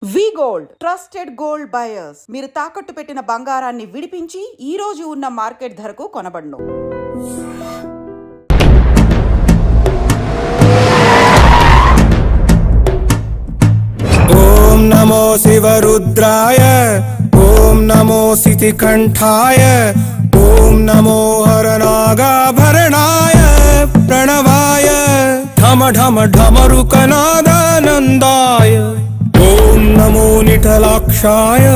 వి gold trusted gold buyers మీరు తాకట్టు పెట్టిన బంగారాన్ని విడిపించి ఈ రోజు ఉన్న మార్కెట్ ధరకు కొనబడును. ఓం నమో శివరుద్రాయ, ఓం నమో సితికంఠాయ, ఓం నమో హరనాగాభరణాయ ప్రణవాయ ఢమ ఢమ ఢమరుకనాదానందాయ. ఓం నమో నిఠలాక్షాయ,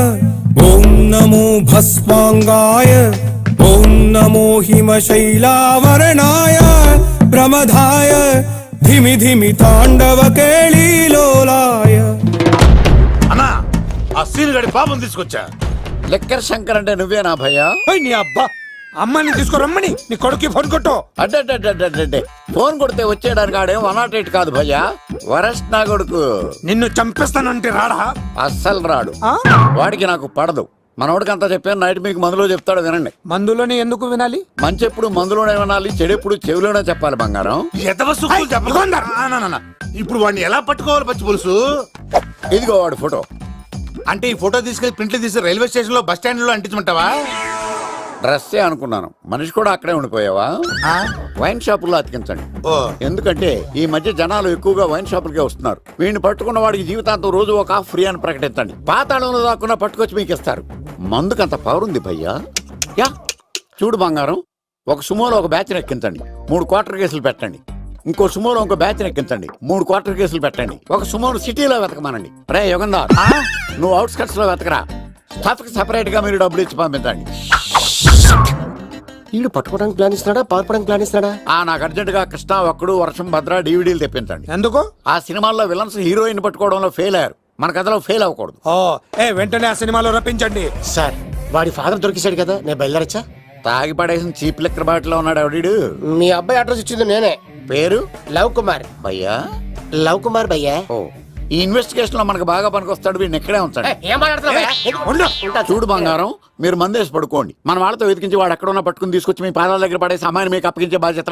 ఓం నమో భస్మాంగాయ, ఓం నమో హిమశైలావరణాయ ప్రమదాయ ధిమి ధిమి తాండవ కేళీలోలాయ. అన్నా ఆ సీన్ గడి పాపం తీసుకొచ్చా. లెక్కర్ శంకర్ అంటే నువ్వేనా భయ్యా? నీ అబ్బా అమ్మని తీసుకురమ్మని నీ కొడుకు ఫోన్ కొట్టు. అడ్డే ఫోన్ కొడితే వచ్చేయడానికి ఆడేం 108 కాదు భయ్యా, వరస్ట్ నా కొడుకు. నిన్ను చంపేస్తానంటే రాడా? అస్సలు రాడు, వాడికి నాకు పడదు. మనోడికి అంతా చెప్పాను, నైట్ మీకు మందులో చెప్తాడు వినండి. మందులోనే ఎందుకు వినాలి? మంచి ఎప్పుడు మందులోనే వినాలి, చెడు ఎప్పుడు చెవిలోనే చెప్పాలి బంగారం. ఎదవ సుక్కులు చెప్పకుండా. ఇప్పుడు వాడిని ఎలా పట్టుకోవాలి పచ్చి పులుసు? ఇదిగో వాడు ఫోటో. అంటే ఈ ఫోటో తీసుకెళ్లి ప్రింట్లు తీసి రైల్వే స్టేషన్ లో బస్ స్టాండ్ లో అంటించమంటావా? డ్రెస్సే అనుకున్నాను, మనిషి కూడా అక్కడే ఉండిపోయావా? వైన్ షాపుల్లో అతికించండి. ఎందుకంటే ఈ మధ్య జనాలు ఎక్కువగా వైన్ షాపులకే వస్తున్నారు. వీడిని పట్టుకున్న వాడికి జీవితాంతం రోజు ఒక ఆఫ్ ఫ్రీ అని ప్రకటించండి. పాతాళంలో దాక్కున్నా పట్టుకొచ్చి మీకు ఇస్తారు. మందుకంత పవర్ ఉంది భయ్యా. యా చూడు బంగారం, ఒక సుమోలో ఒక బ్యాచ్ ఎక్కించండి, 3 క్వార్టర్ కేసులు పెట్టండి. ఇంకో సుమోలో ఇంకో బ్యాచ్ ఎక్కించండి, 3 క్వార్టర్ కేసులు పెట్టండి. ఒక సుమోను సిటీలో వెతకమానండి. రే యుగంధర్, నువ్వు అవుట్స్కట్స్ లో వెతకరా. స్టాఫ్ కి సెపరేట్ గా మీరు డబ్బులు ఇచ్చి పంపించండి. వీడు పట్టుకోవడానికి ప్లాన్ ఇస్తున్నాడా, పాల్పడానికి ప్లాన్ ఇస్తున్నాడా? నాకు అర్జెంట్ గా కృష్ణ, ఒక్కడు, వర్షం, భద్ర డివిడీలు తెప్పించండి. ఎందుకు? ఆ సినిమాల్లో విలన్స్ హీరోయిన్ పట్టుకోవడంలో ఫెయిల్ అయ్యారు, మన కథలో ఫెయిల్ అవ్వకూడదు. వెంటనే ఆ సినిమాలో రప్పించండి. సార్ వాడి ఫాదర్ దొరికేశాడు కదా, నేను బయలుదేరచ్చా? తాగి పడేసిన చీప్ లెక్కర్ బాటిలో ఉన్నాడు ఎవడీడు. మీ అబ్బాయి అడ్రస్ ఇచ్చింది నేనే. పేరు లవ్ కుమార్. భయ్యా? లవ్ కుమార్ భయ్యా. ఓ, ఈ ఇన్వెస్టిగేషన్ లో మనకు బాగా పనికొస్తాడు, వీడిని ఎక్కడే ఉంచండి. చూడు బంగారం, మీరు మందేసి పడుకోండి. మన వాళ్ళతో వెతికించి వాడు ఎక్కడ ఉన్నా పట్టుకుని తీసుకొచ్చి మీ పాదాల దగ్గర పడేసి అమ్మాయిని మీకు అప్పగించే బాధ్యత.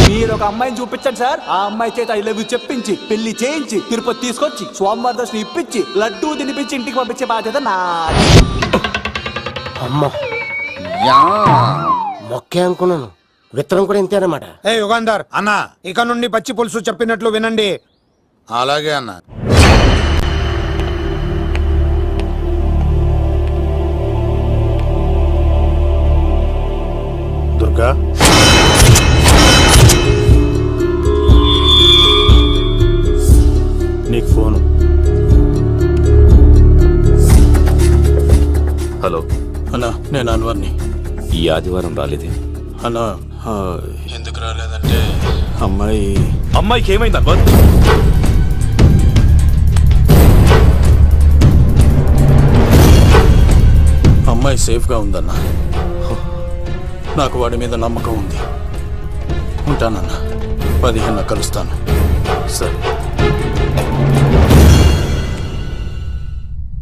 మీరు ఒక అమ్మాయిని చూపించండి సార్. ఆ అమ్మాయి చేత ఐ లవ్ యూ చెప్పించి పెళ్లి చేయించి తిరుపతి తీసుకొచ్చి స్వామివారి దర్శనం ఇప్పించి లడ్డూ తినిపించి ఇంటికి పంపించే బాధ్యత నాది. అమ్మ మొక్కే అనుకున్నాను, విత్తనం కూడా ఇంతే అన్నమాట. యుగంధర్ అన్నా ఇక నుండి పచ్చి పులుసు చెప్పినట్లు వినండి. అలాగే అన్నా. దుర్గా, నీకు ఫోను. హలో అన్నా, నేను అన్వర్ని. ఈ ఆదివారం రాలేదే? అన్నా ఎందుకు రాలేదంటే అమ్మాయికి ఏమైంది అన్వర్? అమ్మాయి సేఫ్గా ఉందన్నా. నాకు వాడి మీద నమ్మకం ఉంది. ఉంటానన్నా, 15 కలుస్తాను. సరే.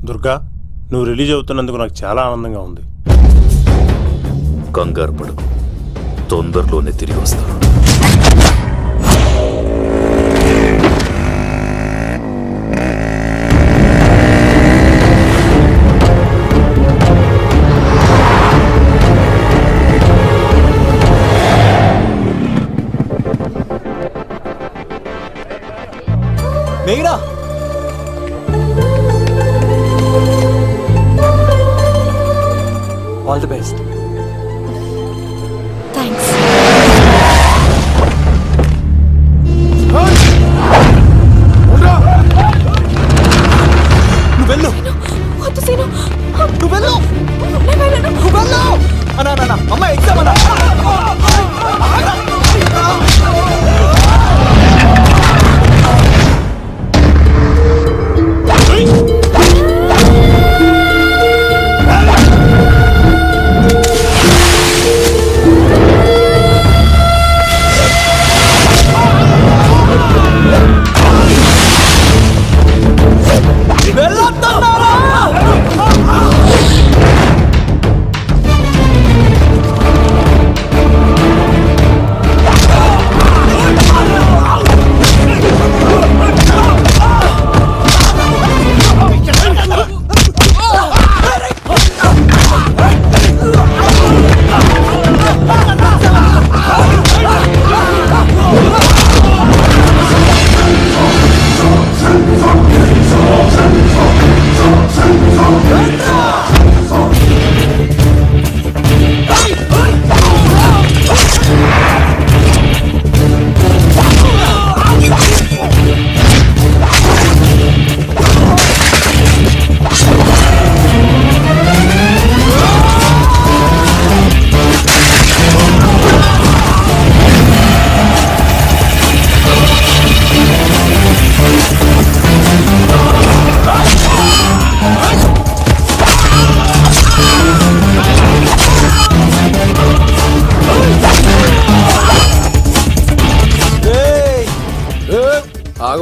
దుర్గా, నువ్వు రిలీజ్ అవుతున్నందుకు నాకు చాలా ఆనందంగా ఉంది. కంగారు పడకు, తొందరలోనే తిరిగి వస్తాను. మెయినా ఆల్ ది బెస్ట్. థ్యాంక్స్. నువ్వు వెళ్ళు. వద్దు సీను. నువ్వు వెళ్ళు. నేను వెళ్ళను. నువ్వు వెళ్ళు. అన్నా అమ్మాయి ఎగ్జామ్ అన్నా.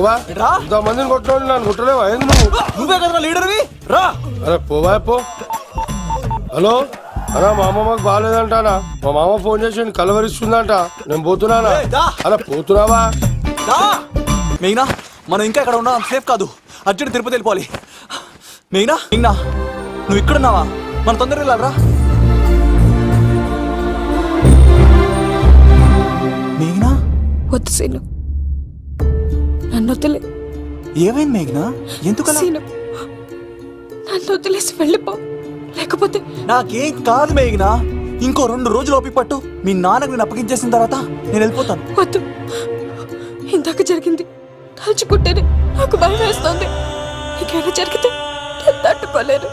పోవా రా. ఇంతమందిని కొట్టినోడు నన్ను కొట్టలేవా ఏంది నువ్వు? నువ్వే కదా లీడర్వి రా. అరే పోవా పో. హలో అన్నా మా అమ్మ మాకు బాగాలేదంటానా, మా మామ ఫోన్ చేసి కలవరిస్తుందంట, నేను పోతున్నానా? ఏయ్, దా. అలా పోతున్నావా? రా. మెయినా మనం ఇంకా ఇక్కడ ఉన్నాం, సేఫ్ కాదు. అర్జెంట్ తిరుపతి వెళ్ళిపోవాలి. మెయినా నువ్వు ఇక్కడున్నావా? మనం తొందరగా వెళ్ళాలరా. మేఘనా వద్దు సీను, నన్ను వదిలే. ఏమైంది మేఘనా? ఎందుకలా? సీను, నన్ను వదిలేసి వెళ్ళిపో, లేకపోతే నాకేం కాదు మేఘనా. ఇంకో 2 రోజులు ఓపిక పట్టు. మీ నాన్నకు నేను అప్పగించేసిన తర్వాత నేను వెళ్ళిపోతాను. వద్దు. ఇందాక జరిగింది తలుచుకుంటేనే నాకు భయం వేస్తుంది. ఇంకేమైనా జరిగితే నేను తట్టుకోలేను.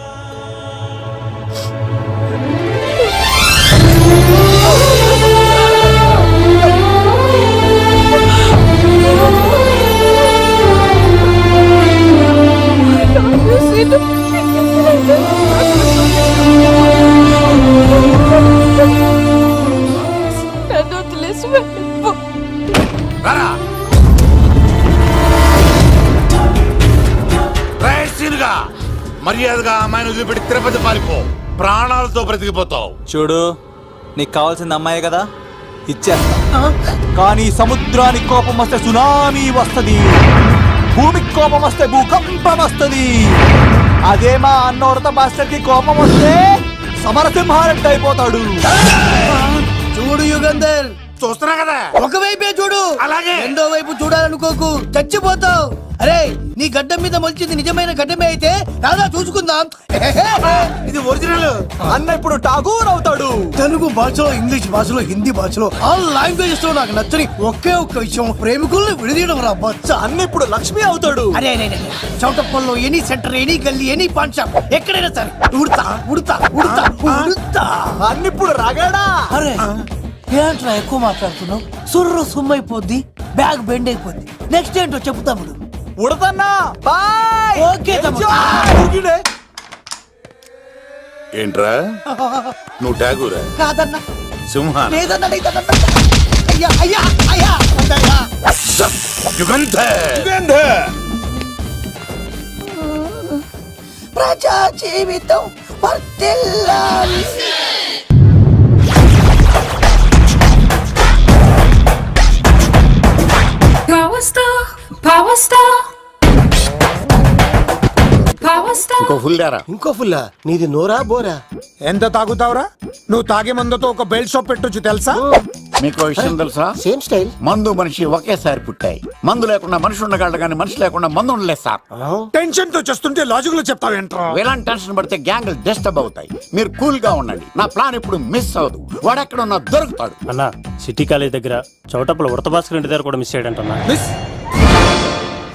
నన్ను వదిలేసి వెళ్ళిపో. రారా. రైట్ సీన్గా మర్యాదగా అమ్మాయిని వదిలిపెట్టి తిరుపతి పారిపో, ప్రాణాలతో బ్రతికిపోతావు. చూడు, నీకు కావాల్సింది అమ్మాయే కదా, ఇచ్చేస్తా. కానీ సముద్రానికి కోపం వస్తే సునామీ వస్తది, భూమికి కోపం వస్తే భూకంపం వస్తది. అదే మా అన్నోడత మాస్టర్ కి కోపం వస్తే సమరసింహారెడ్డి అయిపోతాడు. చూడు యుగంధర్, చూస్తున్నా కదా. ఒకవైపే చూడు, అలాగే. రెండో వైపు చూడాలనుకోకు, చచ్చిపోతావు. అరే నీ గడ్డం మీద మొలిచింది నిజమైన గడ్డమే అయితే రాదా చూసుకుందాం. ఇది ఒరిజినల్. అన్న ఇప్పుడు ఠాగూర్ అవుతాడు. తెలుగు భాషలో, ఇంగ్లీష్ భాషలో, హిందీ భాషలో ఆల్ లాంగ్వేజెస్ లో నాకు నచ్చని ఒకే ఒక్క విషయం, ప్రేమికుల్ని విడదీయడం రా బచ్చ. అన్న ఇప్పుడు లక్ష్మి అవుతాడు. అరే అరే అరే, చౌటప్పల్లో ఎనీ సెంటర్, ఎనీ గల్లీ, ఎనీ పాన్ షాప్, ఎక్కడైనా సరే ఉడతా ఉడతా ఉడతా ఉడతా. అన్న ఇప్పుడు రగడా. అరే ఏంట్రా ఎక్కువ మాట్లాడుతున్నావు? సుర్రు సుమ్మైపోద్ది, బ్యాగ్ బెండ్ అయిపోద్ది. నెక్స్ట్ ఏంటో చెప్పు తమ్ముడు. ఉడతన్నా బాయ్. ఓకే తమ్ముడు. ఉరికిడే. ఏంట్రా నువ్వు ఠాగూరా? కాదన్నా, సింహ లేదన్నా, లేదన్నా. అయ్యా అయ్యా అయ్యా అయ్యా. యుగంధర్. ప్రజా జీవితం వర్ధిల్లాలి. ఇంకో ఫుల్ దారా. ఇంకో ఫుల్లా? నీది నోరా బోరా? ఎంత తాగుతావురా? నువ్వు తాగే మందుతో ఒక బెల్ట్ షాప్ పెట్టొచ్చు తెలుసా? మీకు విషయం తెలుసా? Same style. మందు మనిషి ఒకేసారి పుట్టాయి. మందు లేకుండా మనిషి ఉండగలడు కానీ మనిషి లేకుండా మందు ఉండలేదు సార్. టెన్షన్ తో చేస్తుంటే లాజిక్ లో చెప్తావేంట్రా? ఎలాంటి టెన్షన్ పడితే గ్యాంగ్లు డిస్టర్బ్ అవుతాయి. మీరు కూల్ గా ఉండండి. నా ప్లాన్ ఇప్పుడు మిస్ అవ్వదు. వాడెక్కడున్నా దొరుకుతాడు. అన్నా, సిటీ కాలేజ్ దగ్గర చౌటప్పల ఉడత భాస్కర్ ఇంటి దగ్గర కూడా మిస్ అయ్యాడంటన్నా. మిస్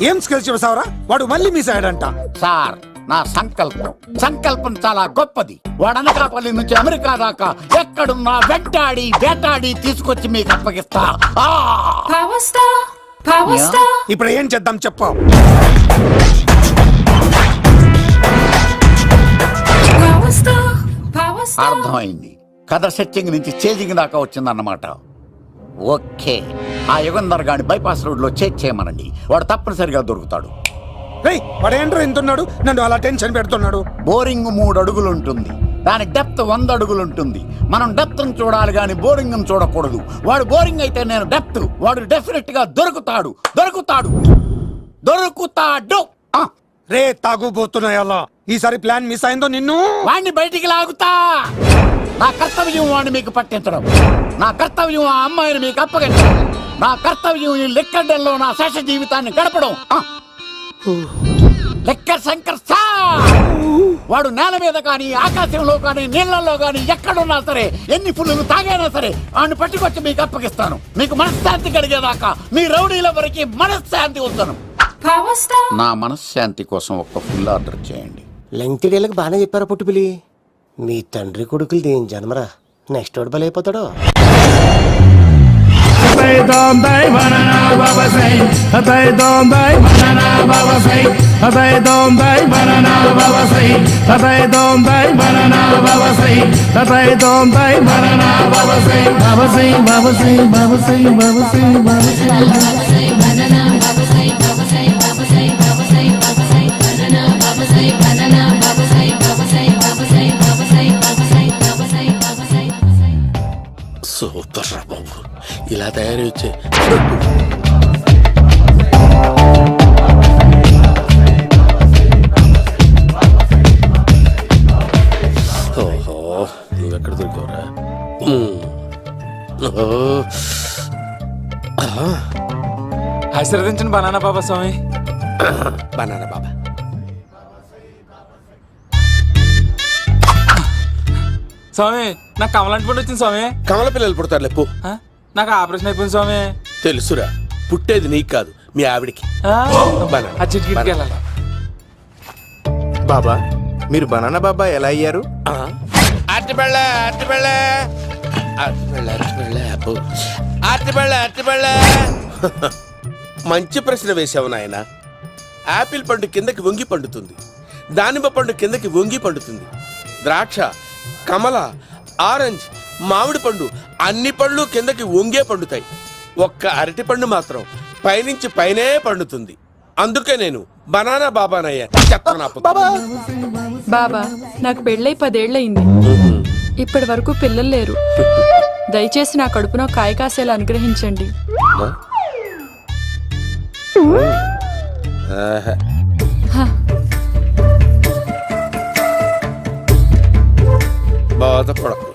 ఏం స్కిల్స్ చెప్పావురా? వాడు మళ్ళీ మిస్ అయ్యాడంట. సార్, నా సంకల్పం చాలా గొప్పది. వాడు అనకాపల్లి నుంచి అమెరికా దాకా ఎక్కడున్నా వెంటాడి వేటాడి తీసుకొచ్చి మీకు అప్పగిస్తా. ఇప్పుడు ఏం చేద్దాం చెప్పు. అర్థమైంది. కథ సెట్టింగ్ నుంచి చేజింగ్ దాకా వచ్చిందన్నమాట. ఓకే, ఆ యుగంధర్ గాని బైపాస్ రోడ్ లో చేక్ చేయమనండి. వాడు తప్పనిసరిగా దొరుకుతాడు. రేయ్, వాడేంట్రా ఇంతున్నాడు? నన్ను అలా టెన్షన్ పెడుతున్నాడు. బోరింగ్ 3 అడుగులు ఉంటుంది, దాని డెప్త్ 100 అడుగులు ఉంటుంది. మనం డెప్త్ చూడాలి గాని బోరింగ్ చూడకూడదు. వాడు బోరింగ్ అయితే నేను డెప్త్. వాడు డెఫినెట్ గా దొరుకుతాడు. రే తాగుబోతున్నాయి అలా. ఈసారి ప్లాన్ మిస్ అయిందో నిన్ను వాడిని బయటికి లాగుతా. నా కర్తవ్యం వాడిని మీకు పట్టించడం. నా కర్తవ్యం ఆ అమ్మాయిని మీకు అప్పగించడం. నా కర్తవ్యం ఈ లెక్కడ్డల్లో నా శేష జీవితాన్ని గడపడం. లెక్కర్ శంకర్ సార్, వాడు నేల మీద కానీ ఆకాశంలో కానీ నీళ్లలో కానీ ఎక్కడున్నా సరే, ఎన్ని పుల్లులు తాగైనా సరే వాడిని పట్టుకొచ్చి మీకు అప్పగిస్తాను. మీకు మనశ్శాంతి కలిగేదాకా మీ రౌడీల వరకు మనశ్శాంతి ఉంచను. నా మనశ్శాంతి కోసం ఒక్క ఫుల్ ఆర్డర్ చేయండి. లెంగ్త్ డేలకు బాగానే చెప్పారా పుట్టుపిలి? మీ తండ్రి కొడుకులు దేని జన్మరా, నెక్స్ట్ వాడు బలైపోతాడో. Banana, ఇలా తయారు వచ్చే ఓహో నువ్వెక్కడ దొరికావురా ఆశీర్వదించండి బనానా బాబా స్వామి. బనానా బాబా స్వామి నాకు కమలాంటి పండు వచ్చింది స్వామి. కమల పిల్లలు పుడతారు లేపు ఆ? నాకు ఆపరేషన్ అయిపోయింది స్వామి. తెలుసురా పుట్టేది నీకు కాదు మీ ఆవిడికి ఆ? బనానా. ఆ చిటికిటికి వెళ్ళాలి. బాబా మీరు బనానా బాబా ఎలా అయ్యారు? అట్టిబెళ్ళ అట్టిబెళ్ళ అట్టిబెళ్ళ అట్టిబెళ్ళ అబ్బో అట్టిబెళ్ళ అట్టిబెళ్ళ మంచి ప్రశ్న వేశావు నాయన. యాపిల్ పండు కిందకి వంగి పండుతుంది, దానిమ్మ పండు కిందకి వంగి పండుతుంది, ద్రాక్ష, కమల, ఆరెంజ్, మామిడి పండు అన్ని పళ్ళు కిందకి వంగే పండుతాయి. ఒక్క అరటి పండు మాత్రం పైనుంచి పైనే పండుతుంది. అందుకే నేను బనానా బాబానయ్యా. బాబా నాకు పెళ్ళై 10 ఏళ్ళయింది. ఇప్పటి వరకు పిల్లలు లేరు. దయచేసి నా కడుపున కాయ కాసేలా అనుగ్రహించండి. బాధపడకు.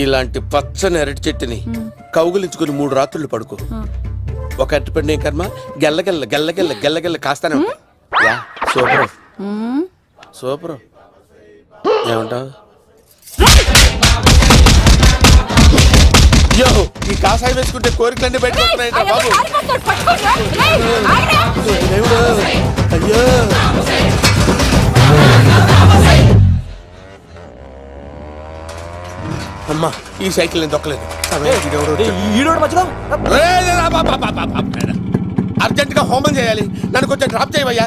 ఇలాంటి పచ్చని అరటి చెట్టుని కౌగులించుకుని 3 రాత్రులు పడుకో. ఒక అరటి పండు ఏం కర్మ గెల్లగెల్ల గెల్లగెల్ల గెల్లగెల్ల కాస్తానే ఉంటాయి. Yeah, super super. ఏమంటావు? యో ఈ కాసాయి వేసుకుంటే కోరికలన్నీ బయటకొస్తున్నాయంట బాబు. దేవుడు, అయ్యో అమ్మా ఈ సైకిల్ నేను దొక్కలేదు. ఈడోడు మధ్యలో అర్జెంట్ గా హోమం చేయాలి, నన్ను కొంచెం డ్రాప్ చేయవయ్యా.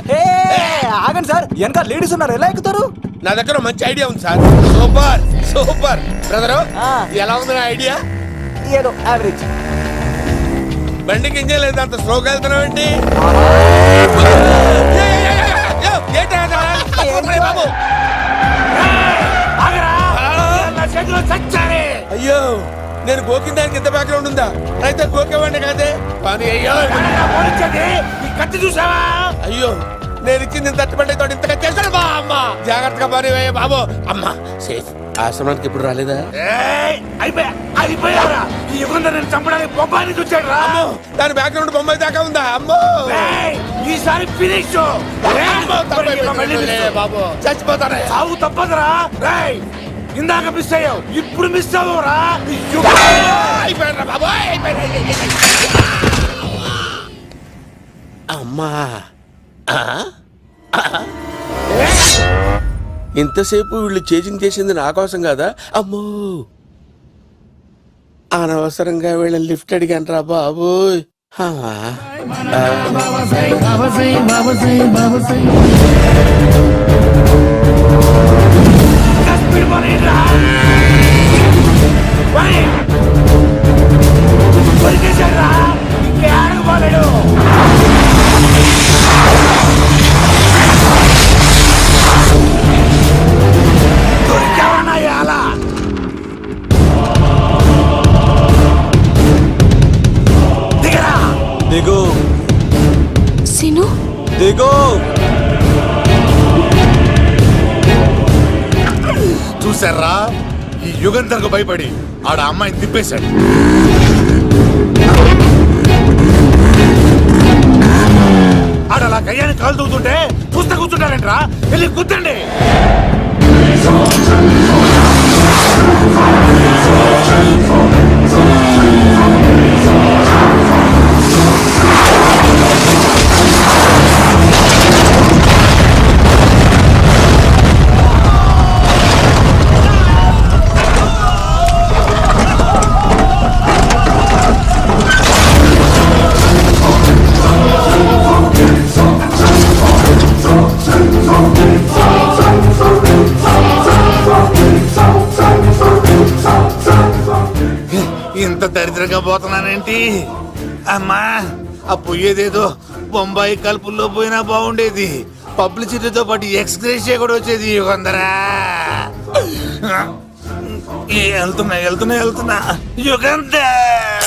ఆగండి సార్, వెనక లేడీస్ ఉన్నారు, ఎలా ఎక్కుతారు? నా దగ్గర మంచి ఐడియా ఉంది సార్. సూపర్ సూపర్ బ్రదరు, ఎలా ఉంది నా ఐడియా? ఏదో యావరేజ్. బండికి ఇంజన్ లేదు, అంత స్లోగా వెళ్తున్నావు ఏంటి? బాబు అయ్యో నేను గోకిన దానికి ఇంత బ్యాక్గ్రౌండ్ ఉందా? అయితే గోకేవాడిని కాదే. కానీ అయ్యో కత్తి చూసావా? అయ్యో నేను ఇచ్చింది తట్టుబడి తోటి ఇంతగా చేశాను బా అమ్మ. జాగ్రత్తగా పని వేయ బాబు. అమ్మ సేఫ్. ఆశ్రమానికి ఇప్పుడు రాలేదా? దాని బ్యాక్గ్రౌండ్ బొమ్మాయి దాకా ఉందా? అమ్మో ఈసారి ఫినిష్ బాబు. చచ్చిపోతానే. సాగు తప్పదురా. ఇందాక మిస్ అయ్యావు, ఇప్పుడు మిస్ అవ్వరా? అమ్మా ఇంతసేపు వీళ్ళు చేజింగ్ చేసింది నా కోసం కాదా? అమ్మో అనవసరంగా వీళ్ళని లిఫ్ట్ అడిగాను రా బాబు. దిగు సీను దిగు. చూసారా, ఈ యుగంధర్కు భయపడి ఆడ అమ్మాయిని తిప్పేశాడు. ఆడలా కయ్యాన్ని కాలు తూగుతుంటే చూస్తే కూర్చుంటారంట్రా. వెళ్ళి కూర్చోండి. ఇంత దరిద్రంగా పోతున్నానేంటి? అమ్మా ఆ పోయేదేదో బొంబాయి కలుపుల్లో పోయినా బాగుండేది. పబ్లిసిటీతో పాటు ఎక్స్గ్రేషియా కూడా వచ్చేది. యుగంధరా వెళ్తున్నా యుగంధర్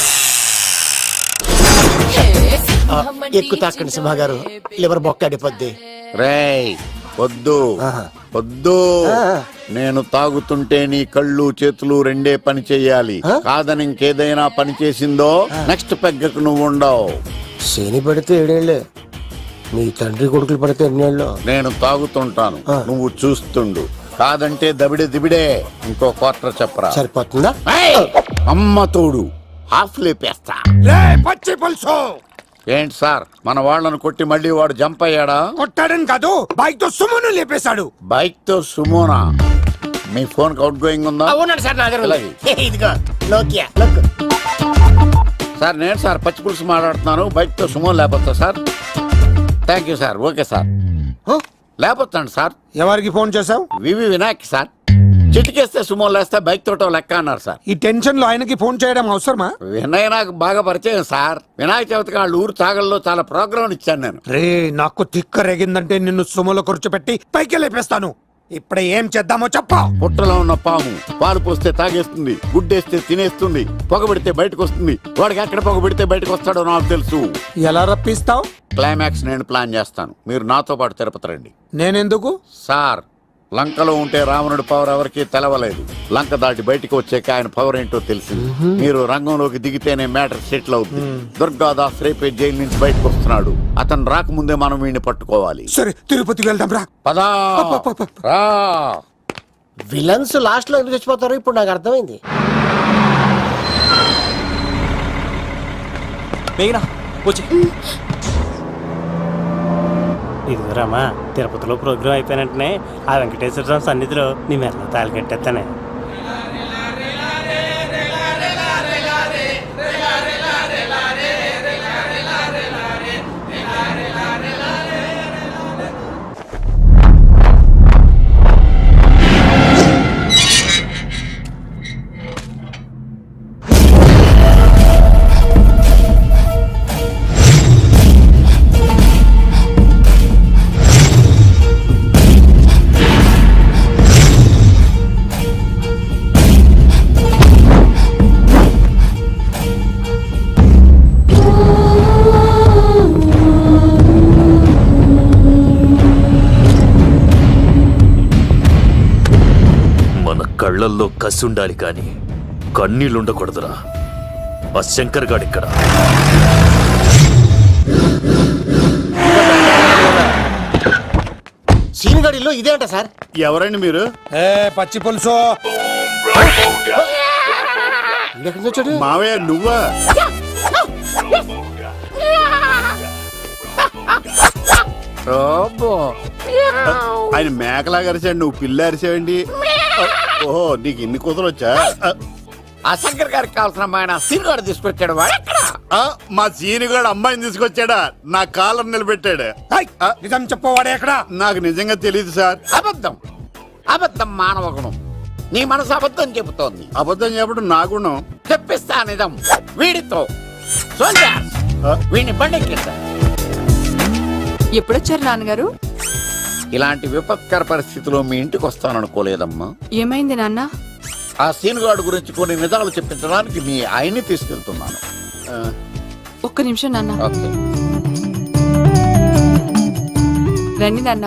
ఎక్కువ తాకండి సింహ గారు లివర్ బొక్క అడిపోద్ది. రేయ్ వద్దు వద్దు, నేను తాగుతుంటే నీ కళ్ళు చేతులు రెండే పని చెయ్యాలి. కాదని ఇంకేదైనా పని చేసిందో నెక్స్ట్ పెగ్గకు నువ్వు ఉండవు. శని పడితే 7 ఏళ్ళే, మీ తండ్రి కొడుకులు పడితే 2 ఏళ్ళు. నేను తాగుతుంటాను, నువ్వు చూస్తుండు. కాదంటే దబిడే దిబిడే. ఇంకో క్వార్టర్ చెప్పరా. సరిపోతుందా? ఏయ్! అమ్మ తోడు హాఫ్ లేపేస్తా. రే పచ్చి పులుసు ఏంటి సార్, మన వాళ్ళను కొట్టి మళ్ళీ వాడు జంప్ అయ్యాడా? కొట్టాడని కాదు, బైక్ తో సుమను లేపేశాడు. బైక్ తో సుమోనా? మీ ఫోన్ అవుట్ గోయింగ్ ఉందా? అవునండి సార్, నా దగ్గర ఉంది. అలాగే. ఇదిగో నోకియా లక్. సార్ నేను సార్ పచ్చి పులుసు మాట్లాడుతున్నాను. బైక్ తో సుమో లేకపోతా sir. Thank you sir. Okay sir, లేకపోతాను సార్. ఎవరికి ఫోన్ చేసావు? VV Vinayak sir. చిటికేస్తే సుమో లేస్తే బైక్ తోటో లెక్క అన్నారు సార్. ఈ టెన్షన్ లో ఆయనకి ఫోన్ చేయడం అవసరమా? వినయ్ నాకు బాగా పరిచయం సార్. వినాయక చవితికి వాళ్ళ ఊరు చాగల్లో చాలా ప్రోగ్రాం ఇచ్చాను నేను. రే నాకు తిక్క రేగిందంటే నిన్ను సుమలో కూర్చోపెట్టి పైకి లేపేస్తాను. ఇప్పుడే ఏం చేద్దామో చెప్పా. పుట్టలో ఉన్న పాము పాలు పోస్తే తాగేస్తుంది, గుడ్డేస్తే తినేస్తుంది, పొగబెడితే బయటకు వస్తుంది. వాడికి ఎక్కడ పొగబెడితే బయటకు వస్తాడో నాకు తెలుసు. ఎలా రప్పిస్తావు? క్లైమాక్స్ నేను ప్లాన్ చేస్తాను, మీరు నాతో పాటు తిరుపతి రండి. నేనెందుకు? సార్, లంకలో ఉంటే రావణుడి పవర్ ఎవరికి తెలవలేదు. లంక దాటి బయటకు వచ్చాక ఆయన పవర్ ఏంటో తెలిసింది. మీరు రంగంలోకి దిగితేనే మ్యాటర్ సెటిల్ అవుతుంది. దుర్గాదాస్ రేపే జైలు నుంచి బయటకు వస్తున్నాడు. అతను రాకముందే మనం వీడిని పట్టుకోవాలి. సరే తిరుపతికి వెళ్దాం రా. పదా రా. విలన్స్ లాస్ట్ లో ఎందుకు చచ్చిపోతారో ఇప్పుడు నాకు అర్థమైంది. మేఘనా వచ్చి. ఇదిగోరామా, తిరుపతిలో ప్రోగ్రాం అయిపోయినట్టునే ఆ వెంకటేశ్వర స్వామి సన్నిధిలో నీ మెల్ల తాళి కట్టేస్తానే. కళ్ళల్లో కసి ఉండాలి కానీ కన్నీళ్ళుండకూడదురా. ఆ శంకర్ గాడిక్కడ. సీనిగడిలో ఇదే అంట సార్. ఎవరండి మీరు? ఏ పచ్చి పులుసు, వచ్చాడు మావయ్య నువ్వా? ఆయన మేకలాగా అరిచాడు, నువ్వు పిల్ల అరిచావండి. ఓహో, నీకు ఇన్ని కూతురు వచ్చా? ఆ శంకర్ గారికి కావాల్సిన అమ్మాయి సీనుగాడు తీసుకొచ్చాడు. మా సీనుగాడు అమ్మాయిని తీసుకొచ్చాడా? నా కాలర్ నిలబెట్టాడు. నిజం చెప్పవాడే ఎక్కడ? నాకు నిజంగా తెలియదు సార్. అబద్ధం, అబద్ధం మానవ గుణం. నీ మనసు అబద్ధం చెబుతోంది. అబద్ధం చెప్పడం నా గుణం. తెప్పిస్తా నిజం వీడితో. వీడిని బండెక్కిస్తా. ఎప్పుడొచ్చారు నాన్నగారు? ఇలాంటి విపత్కర పరిస్థితిలో మీ ఇంటికి వస్తాననుకోలేదమ్మా. ఏమైంది నాన్న? ఆ సీనుగాడు గురించి కొన్ని నిజాలు చెప్పించడానికి మీ ఆయన్ని తీసుకెళ్తున్నాను. ఒక్క నిమిషం నాన్న. ఓకే. రండి నాన్న.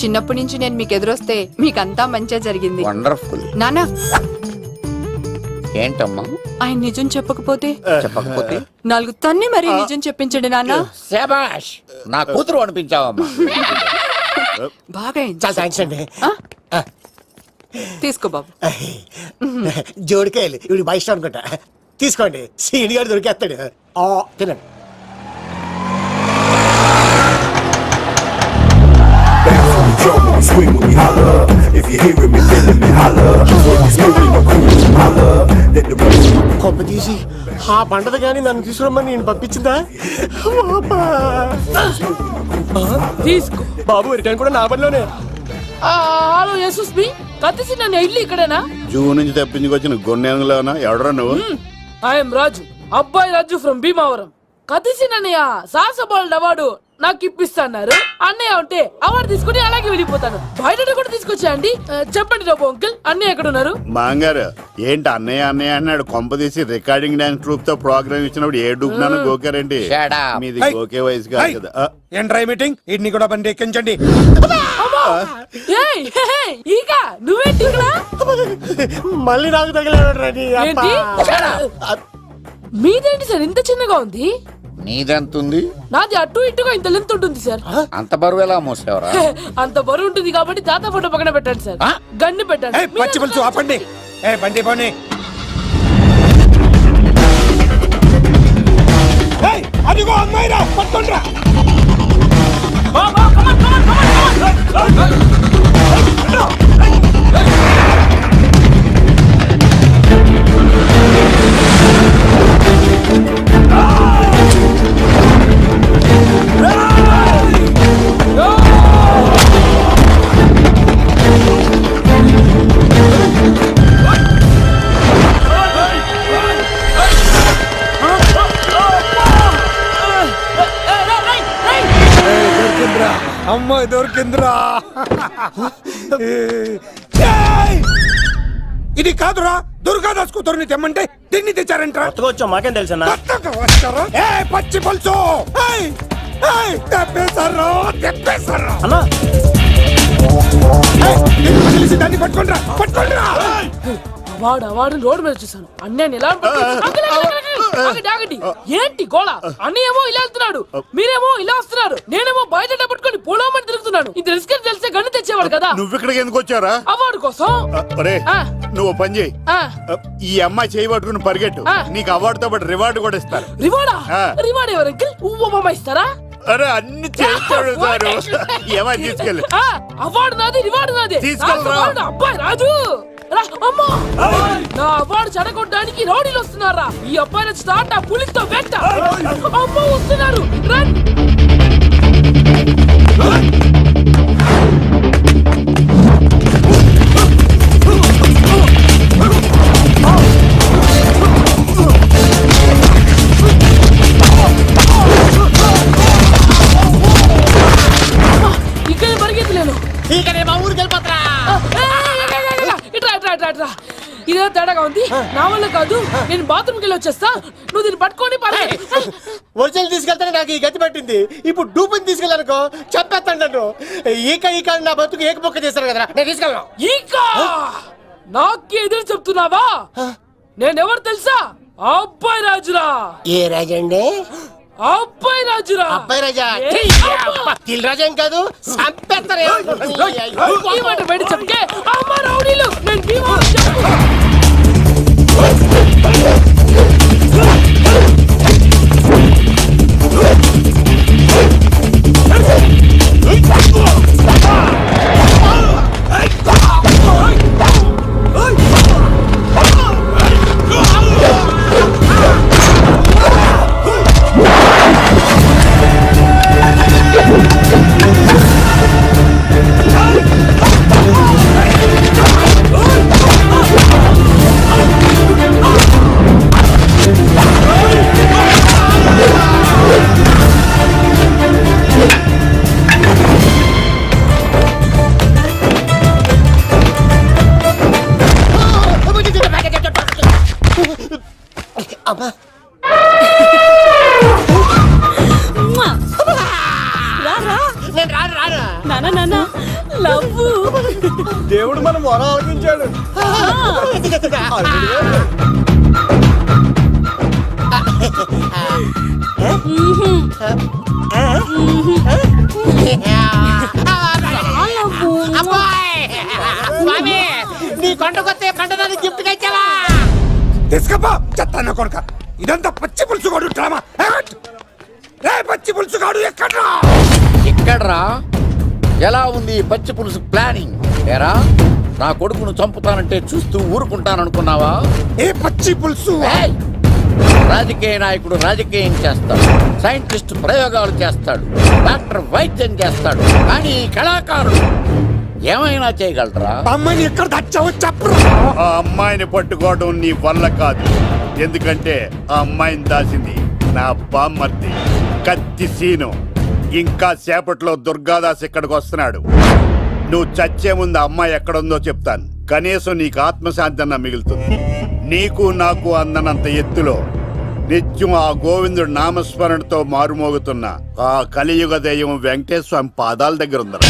చిన్నప్పటి నుంచి నేను మీకు ఎదురొస్తే మీకంతా మంచిగా జరిగింది. వండర్ఫుల్. నాన్న, ఏంటమ్మా? ఆయన నిజం చెప్పకపోతే చెప్పకపోతే 4 తన్ని మరీ నిజం చెప్పించండి నాన్న. శభాష్, నా కూతురు అనిపించావమ్మా. బాగా చాలా థ్యాంక్స్ అండి. తీసుకో బాబు. జోడికాయలు ఇవి బాగా ఇష్టం అనుకుంటా. తీసుకోండి, సీనిగాడు దొరికేస్తాడు. తినండి. కొమ్మ తీసి ఆ పంటది కానీ నన్ను తీసుకురమ్మని నేను పంపించిందా? తీసుకో బాబు, రిటర్న్ కూడా నా పనిలోనే. హలో యేసుస్ బి కత్తిసి నన్ను ఇల్లు ఇక్కడేనా? జూ నుంచి తప్పించుకొచ్చిన గొన్నెంగులోనా? ఎవడరా నువ్వు? ఐఎమ్ రాజు, అబ్బాయి రాజు ఫ్రమ్ భీమావరం. కత్తిసి నన్నయ్య సాహసబాలుడు అవార్డు నాకు ఇప్పిస్తాన్నారు. అన్నయ్య ఉంటే అవార్డు తీసుకుని అలాగే వెళ్ళిపోతాను. బయట కూడా తీసుకొచ్చా అండి. చెప్పండి రాబు అంకుల్, అన్నయ్య ఎక్కడ ఉన్నారు? మాంగారు ఏంటి అన్నయ్య అన్నయ్య అన్నాడు కొంపదీసి రికార్డింగ్ డాన్స్ ట్రూప్ తో ప్రోగ్రామ్ ఇచ్చినప్పుడు ఏ డూబ్నాను గోకారండి మీది గోకే వయసు కాదు కదా ఏంట్రై మీటింగ్ ఇడ్ని కూడా బండి ఎక్కించండి. ఏయ్, హే, హే, ఈక నువ్వేంటి ఇక్కడ? మళ్ళీ నాకు తగిలాడు ఏంటి? మీదేంటి సార్ ఇంత చిన్నగా ఉంది? నీదెంతుంది? నాది అటు ఇటుగా ఇంత లెంత్ ఉంటుంది సార్. అంత బరువు ఎలా మోసేవరా? అంత బరువు ఉంటుంది కాబట్టి తాత ఫోటో పక్కన పెట్టండి సార్. గన్ను పెట్టండి. ఏయ్, పచ్చి పులుసు ఆపండి. ఏ బండి పోనీ. ఏయ్, అదిగో అమ్మాయిరా, పట్టుకోండిరా. అమ్మాయి దొరికిందిరా. ఏయ్, ఇది కాదురా, దుర్గాదాస్ కూతురుని తెమ్మంటే దీన్ని తెచ్చారంటరా. వచ్చాం మాకేం తెలుసన్నా. కొత్తగా వచ్చారా? ఏయ్, పచ్చి పులుసు. ఏయ్, ఏయ్, తెప్పేశారు, తెప్పేశారు. అన్నా ఏయ్, దీన్ని వదిలేసి దాన్ని పట్టుకోండిరా, పట్టుకోండిరా. వాడు రోడ్డు మీద చూసాను. అన్నయ్య ఎలా ఆగండి. ఏంటి గోళ? అన్నయ్య ఏమో ఇలా వెళ్తున్నాడు, మీరేమో ఇలా వస్తున్నారు, నేనేమో బయట పట్టుకొని పోలోమని తిరుగుతున్నాను. ఇది రిస్క్ తెలిసే గన్ను తెచ్చేవాడు కదా. నువ్వు ఇక్కడికి ఎందుకు వచ్చారా? అవార్డు కోసం. ఒరే ఆ. నువ్వు పని చేయి, ఆ, ఈ అమ్మాయి చేయి పట్టుకుని పరిగెట్టు, ఆ. నీకు అవార్డుతో పాటు రివార్డు కూడా ఇస్తారు. రివార్డా? ఆ. రివార్డ్ ఎవరు అంకిల్? ఉవ్వమ్మ ఇస్తారా? అరే అన్ని చేస్తాడు సారు. ఏమై తీసుకెళ్ళి ఆ, అవార్డు నాది, రివార్డు నాది. తీసుకెళ్ళరా. నాకు అవార్డు, అబ్బాయి రాజు రా, అమ్మా. నా అవార్డు చెడగొట్టడానికి రౌడీలు వస్తున్నారా? ఈ అబ్బాయి నచ్చి తాట పులితో వెంట. అమ్మ వస్తున్నారు, రన్. ఇక్కడ పరిగెత్తలేను. ఇట్రా. ఇదే తేడాగా ఉంది. నా వల్ల కాదు, నేను బాత్రూమ్కి వెళ్ళి వచ్చేస్తా. నువ్వు దీన్ని పట్టుకొని ఒరిజినల్ తీసుకెళ్తానే నాకు ఈ గతి పట్టింది. ఇప్పుడు డూపుని తీసుకెళ్ళానుకో చెప్పేస్తాను నన్ను. ఈక నా బతుకు ఏకపొక్క చేశారు కదరా, నేను తీసుకెళ్ళను. ఇంకా నాకే ఎదురు చెప్తున్నావా? నేనెవరు తెలుసా? అబ్బాయి రాజురా. ఏ రాజండి? అబ్బాయి రాజురా. అబ్బాయి రాజా? ఏయ్, అబ్బా. తిల్ రాజా ఏం కాదు, చంపేస్తారే. ఈ మాట బయట చెప్తే అమ్మ రౌడీలు, నేను భీమవరం చెప్పు. అమ్మా దేవుడు మనం మొర ఆలోచించాడు. నీ కొండకొస్తే పంటదాన్ని గిఫ్ట్ గా ఇచ్చావా? తీసుకపో చెత్తాన్న కొడుక. ఇదంతా పచ్చి పులుసు కాడు డ్రామా. పచ్చి పులుసు కాడు ఎక్కడ్రా? ఇక్కడ్రా. ఎలా ఉంది ఈ పచ్చి పులుసు ప్లానింగ్? ఏరా, నా కొడుకును చంపుతానంటే చూస్తూ ఊరుకుంటాననుకున్నావా? ఏ పచ్చి పులుసు? ఏయ్! రాజకీయ నాయకుడు రాజకీయం చేస్తాడు, సైంటిస్ట్ ప్రయోగాలు చేస్తాడు, డాక్టర్ వైద్యం చేస్తాడు, కానీ ఈ కళాకారుడు ఏమైనా చేయగలరా? అమ్మాయిని ఎక్కడ దాచావో చెప్పరా. ఆ అమ్మాయిని పట్టుకోవడం నీ వల్ల కాదు. ఎందుకంటే ఆ అమ్మాయిని దాసింది నా బామ్మర్ది కత్తి సీను. ఇంకా సేపట్లో దుర్గాదాస్ ఇక్కడికి వస్తున్నాడు. నువ్వు చచ్చే ముందు అమ్మాయి ఎక్కడుందో చెప్తాను. కనీసం నీకు ఆత్మశాంతి అన్న మిగులుతుంది. నీకు నాకు అందనంత ఎత్తులో నిత్యం ఆ గోవిందుడు నామస్మరణతో మారుమోగుతున్న ఆ కలియుగ దైవం వెంకటేశ్వర స్వామి పాదాల దగ్గర ఉందరా.